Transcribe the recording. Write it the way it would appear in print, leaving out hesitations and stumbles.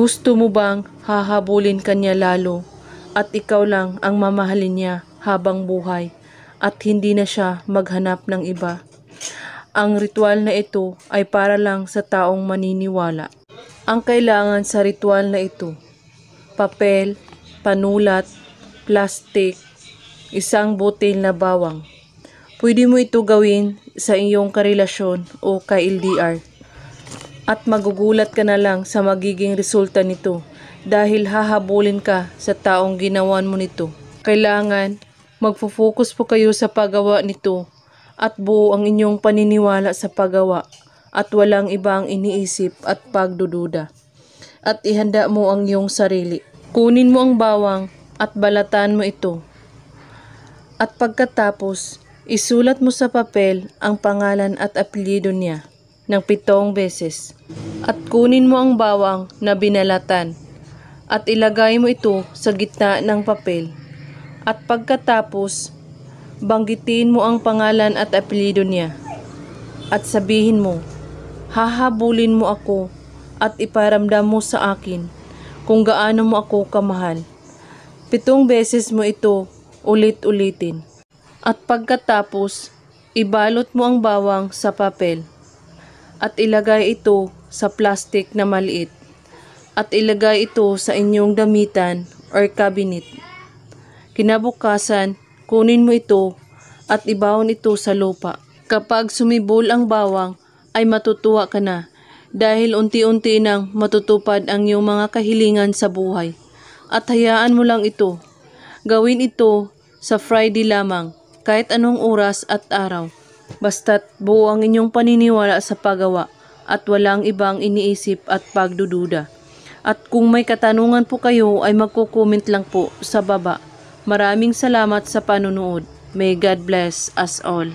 Gusto mo bang hahabulin kanya lalo at ikaw lang ang mamahalin niya habang buhay at hindi na siya maghanap ng iba? Ang ritual na ito ay para lang sa taong maniniwala. Ang kailangan sa ritual na ito: papel, panulat, plastik, isang butil na bawang. Pwede mo ito gawin sa iyong karelasyon o ka-LDR. At magugulat ka na lang sa magiging resulta nito dahil hahabulin ka sa taong ginawan mo nito. Kailangan magfo-focus po kayo sa paggawa nito at buo ang inyong paniniwala sa paggawa at walang ibang iniisip at pagdududa. At ihanda mo ang iyong sarili. Kunin mo ang bawang at balatan mo ito. At pagkatapos, isulat mo sa papel ang pangalan at apelyido niya ng 7 beses. At kunin mo ang bawang na binalatan at ilagay mo ito sa gitna ng papel. At pagkatapos, banggitin mo ang pangalan at apelyido niya. At sabihin mo, hahabulin mo ako at iparamdam mo sa akin kung gaano mo ako kamahal. 7 beses mo ito ulit-ulitin. At pagkatapos, ibalot mo ang bawang sa papel at ilagay ito sa plastic na maliit at ilagay ito sa inyong damitan or cabinet. Kinabukasan, kunin mo ito at ibawon ito sa lupa. Kapag sumibol ang bawang, ay matutuwa ka na dahil unti-unti nang matutupad ang iyong mga kahilingan sa buhay. At hayaan mo lang ito. Gawin ito sa Friday lamang, kahit anong oras at araw. Basta't buo ang inyong paniniwala sa paggawa at walang ibang iniisip at pagdududa. At kung may katanungan po kayo ay magko-comment lang po sa baba. Maraming salamat sa panunood. May God bless us all.